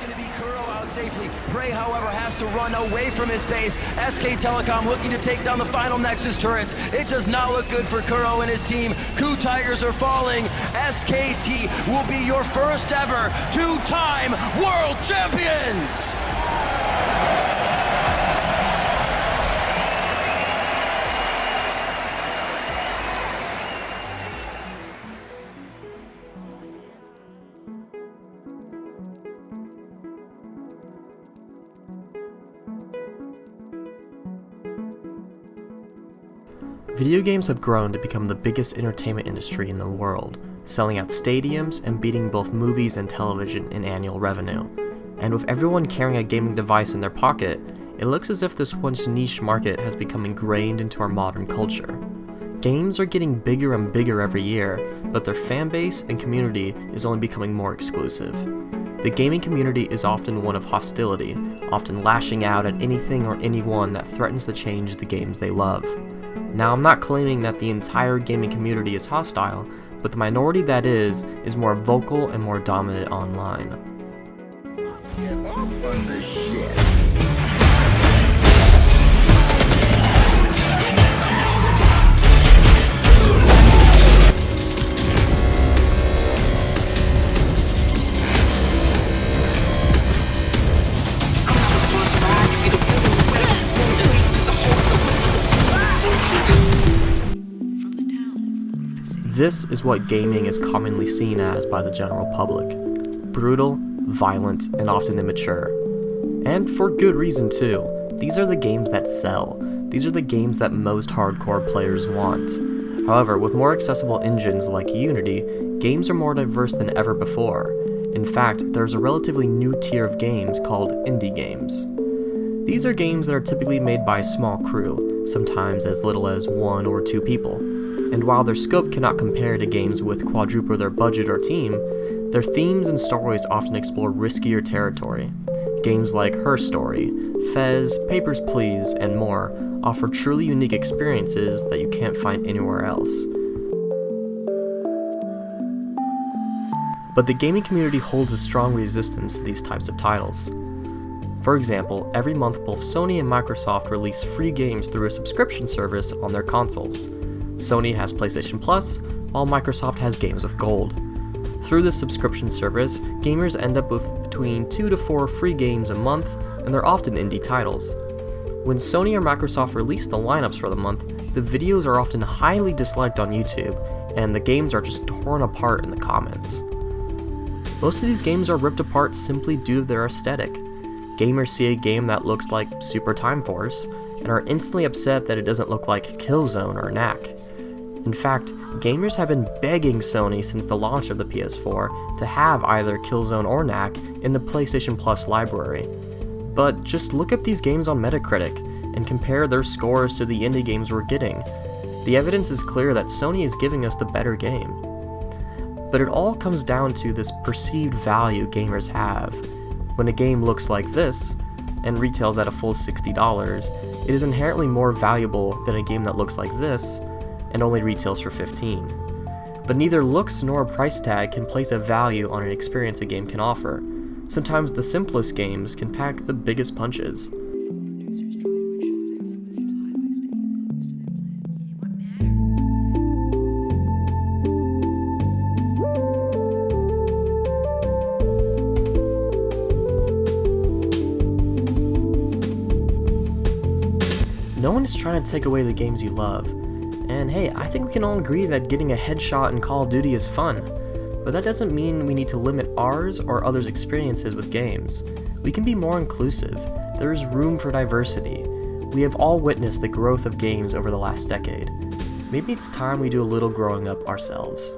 going to be Kuro out safely. Prey, however, has to run away from his base. SK Telecom looking to take down the final Nexus turrets. It does not look good for Kuro and his team. Coup Tigers are falling. SKT will be your first ever two-time world champions! Video games have grown to become the biggest entertainment industry in the world, selling out stadiums and beating both movies and television in annual revenue. And with everyone carrying a gaming device in their pocket, it looks as if this once niche market has become ingrained into our modern culture. Games are getting bigger and bigger every year, but their fan base and community is only becoming more exclusive. The gaming community is often one of hostility, often lashing out at anything or anyone that threatens to change the games they love. Now, I'm not claiming that the entire gaming community is hostile, but the minority that is more vocal and more dominant online. Get off on this shit. This is what gaming is commonly seen as by the general public. Brutal, violent, and often immature. And for good reason too. These are the games that sell. These are the games that most hardcore players want. However, with more accessible engines like Unity, games are more diverse than ever before. In fact, there's a relatively new tier of games called indie games. These are games that are typically made by a small crew, sometimes as little as 1 or 2 people. And while their scope cannot compare to games with quadruple their budget or team, their themes and stories often explore riskier territory. Games like Her Story, Fez, Papers, Please, and more offer truly unique experiences that you can't find anywhere else. But the gaming community holds a strong resistance to these types of titles. For example, every month both Sony and Microsoft release free games through a subscription service on their consoles. Sony has PlayStation Plus, while Microsoft has Games with Gold. Through this subscription service, gamers end up with between 2 to 4 free games a month, and they're often indie titles. When Sony or Microsoft release the lineups for the month, the videos are often highly disliked on YouTube, and the games are just torn apart in the comments. Most of these games are ripped apart simply due to their aesthetic. Gamers see a game that looks like Super Time Force, and are instantly upset that it doesn't look like Killzone or Knack. In fact, gamers have been begging Sony since the launch of the PS4 to have either Killzone or Knack in the PlayStation Plus library. But just look up these games on Metacritic and compare their scores to the indie games we're getting. The evidence is clear that Sony is giving us the better game. But it all comes down to this perceived value gamers have. When a game looks like this, and retails at a full $60, it is inherently more valuable than a game that looks like this and only retails for $15. But neither looks nor a price tag can place a value on an experience a game can offer. Sometimes the simplest games can pack the biggest punches. No one is trying to take away the games you love, and hey, I think we can all agree that getting a headshot in Call of Duty is fun, but that doesn't mean we need to limit ours or others' experiences with games. We can be more inclusive. There is room for diversity. We have all witnessed the growth of games over the last decade. Maybe it's time we do a little growing up ourselves.